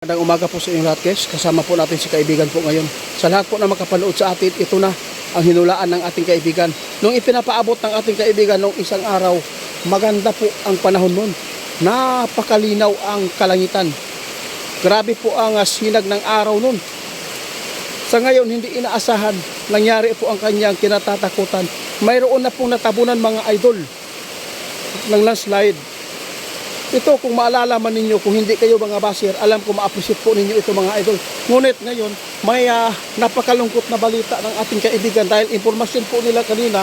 Magandang umaga po sa inyong lahat guys. Kasama po natin si kaibigan po ngayon. Sa lahat po na makapanood sa atin, ito na ang hinulaan ng ating kaibigan. Nung ipinapaabot ng ating kaibigan nung isang araw, maganda po ang panahon nun. Napakalinaw ang kalangitan. Grabe po ang sinag ng araw nun. Sa ngayon, hindi inaasahan. Nangyari po ang kanyang kinatatakutan. Mayroon na pong natabunan mga idol ng landslide. Ito kung maalala man ninyo, kung hindi kayo mga basher, alam ko ma-appreciate po ninyo ito mga idol. Ngunit ngayon, may napakalungkot na balita ng ating kaibigan dahil informasyon po nila kanina,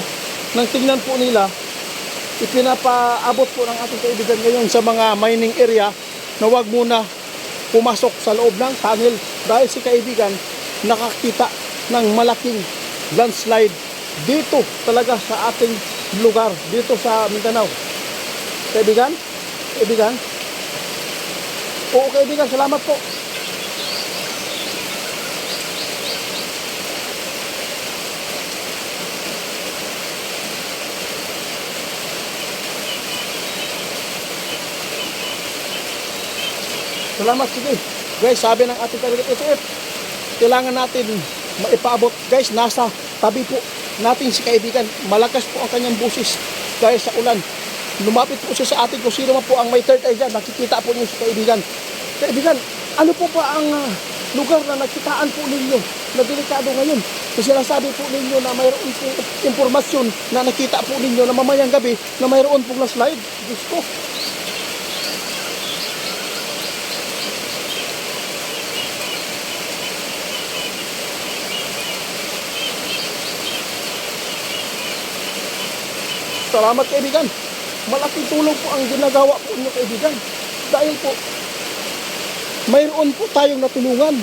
nang tingnan po nila, ipinapaabot po ng ating kaibigan ngayon sa mga mining area na wag muna pumasok sa loob ng tunnel dahil si kaibigan nakakita ng malaking landslide dito talaga sa ating lugar, dito sa Mindanao. Kaibigan? Kaibigan? Oo kaibigan, salamat po. Salamat, sige. Guys, sabi ng ating kaibigan, ito kailangan natin maipaabot. Guys, nasa tabi po natin si kaibigan. Malakas po ang kanyang busis dahil sa ulan. Lumapit po siya sa atin kung sino man po ang may third eye dyan. Nakikita po niyo si kaibigan. Kaibigan, ano po ba ang lugar na nakitaan po ninyo na delikado ngayon? Kasi sinasabi po ninyo na mayroon po impormasyon na nakita po ninyo na mamayang gabi na mayroon pong landslide. Diyos ko. Salamat kaibigan. Malaking tulong po ang ginagawa po niyo kaibigan. Dahil po, mayroon po tayong natulungan.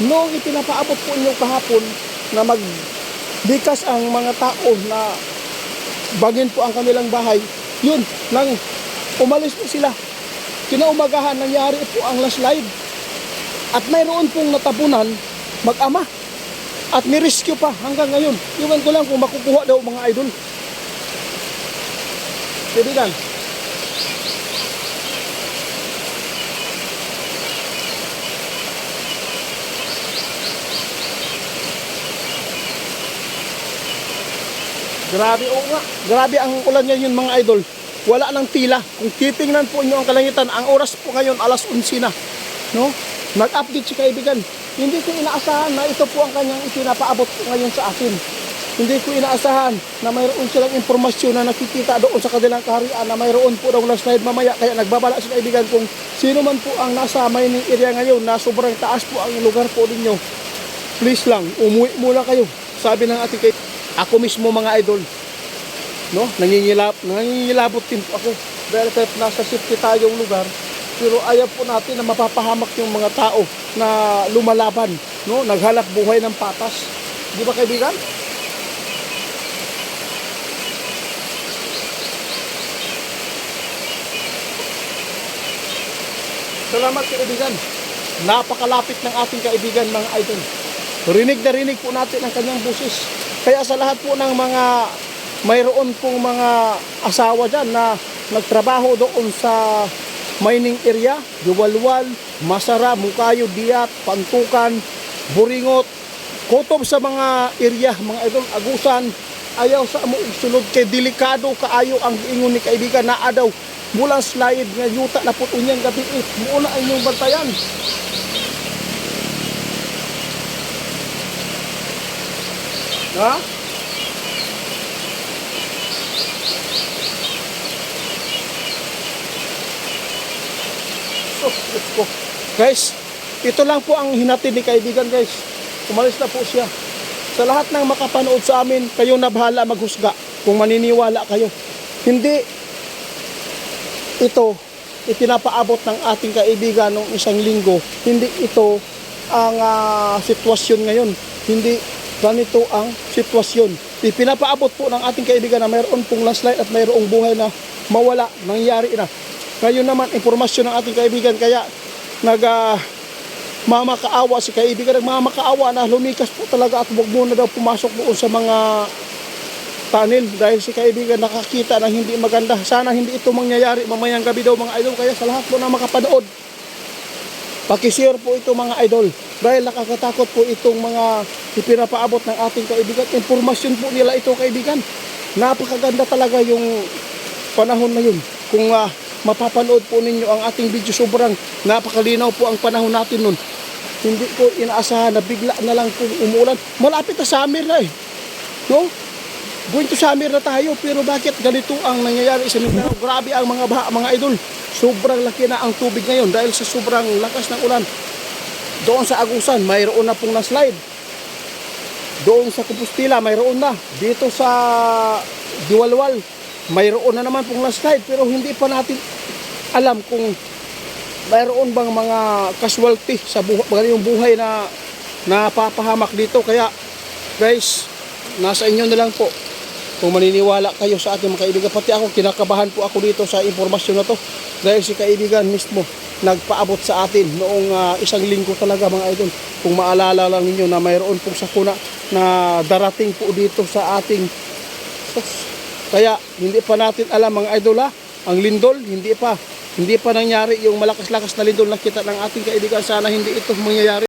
Noong ipinapaabot po niyo kahapon na magbikas ang mga tao na bagin po ang kanilang bahay, yun, nang umalis po sila. Kinaumagahan, nangyari po ang landslide. At mayroon pong natabunan mag-ama. At ni-rescue pa hanggang ngayon. Iwan ko lang kung makukuha daw mga idol. Kaibigan, grabe o nga, grabe ang ulan ngayon mga idol. Wala nang tila. Kung titingnan po inyo ang kalangitan, ang oras po ngayon alas 11 na. No? Nag-update si kaibigan. Hindi ko inaasahan na ito po ang kanyang ipinapaabot po ngayon sa akin. Hindi ko inaasahan na mayroon silang impormasyon na nakikita doon sa kanilang kaharian na mayroon po daw landslide mamaya. Kaya nagbabala si kaibigan kung sino man po ang nasa mining area ngayon na sobrang taas po ang lugar po ninyo. Please lang, umuwi muna kayo. Sabi ng ating kaibigan, ako mismo mga idol, no? Nangingilabot din po ako. Dahil kahit nasa safety tayong lugar, pero ayaw po natin na mapapahamak yung mga tao na lumalaban, no? Naghalap buhay ng patas. Di ba kaibigan? Salamat kaibigan. Napakalapit ng ating kaibigan mga idol. Rinig na rinig po natin ang kanyang busis. Kaya sa lahat po ng mga mayroon pong mga asawa dyan na nagtrabaho doon sa mining area, Duwalwal, Masara, Mukayo, Diat, Pantukan, Buringot, kutob sa mga area, mga idol, Agusan, ayaw sa mo sulod kay delikado kaayo ang giingon ni kaibigan na adaw mulang slide nga yuta na po unyang gabi muna ay inyong bantayan. Ha? So, guys, ito lang po ang hinatid ni kaibigan guys. Umalis na po siya. Sa lahat ng makapanood sa amin, kayo na bahala maghusga kung maniniwala kayo. Hindi ito ipinapaabot ng ating kaibigan noong isang linggo. Hindi ito ang sitwasyon ngayon. Hindi ganito ang sitwasyon. Ipinapaabot po ng ating kaibigan na mayroon pong landslide at mayroong buhay na mawala, nangyari na. Ngayon naman, impormasyon ng ating kaibigan, kaya mamakaawa si kaibigan, nagmamakaawa na lumikas po talaga at huwag muna daw pumasok doon sa mga tunnel dahil si kaibigan nakakita ng hindi maganda. Sana hindi ito mangyayari mamayang gabi daw mga idol. Kaya sa lahat po na makapanood, Pakishare po ito mga idol. Dahil nakakatakot po itong mga ipinapaabot ng ating kaibigan. Impormasyon po nila ito kaibigan. Napakaganda talaga yung panahon na yun. Kung mapapanood po ninyo ang ating video, sobrang napakalinaw po ang panahon natin nun. Hindi ko inaasahan na bigla na lang kung umuulan. Malapit na summer na eh. No? Going to summer na tayo, pero bakit ganito ang nangyayari sa Mindanao? Grabe ang mga baha, mga idol. Sobrang laki na ang tubig ngayon dahil sa sobrang lakas ng ulan. Doon sa Agusan, mayroon na pong na-slide. Doon sa Compostela, mayroon na. Dito sa Diwalwal, mayroon na naman pong na-slide. Pero hindi pa natin alam kung mayroon bang mga casualty sa buhay na napapahamak dito. Kaya guys, nasa inyo na lang po kung maniniwala kayo sa ating mga kaibigan. Pati ako, kinakabahan po ako dito sa impormasyon na to dahil si kaibigan mismo nagpaabot sa atin noong isang linggo talaga mga idol. Kung maalala lang ninyo na mayroon pong sakuna na darating po dito sa ating kaya hindi pa natin alam mga idol ang lindol, hindi pa nangyari yung malakas-lakas na lindol na kita ng ating kaibigan. Sana hindi ito mangyayari.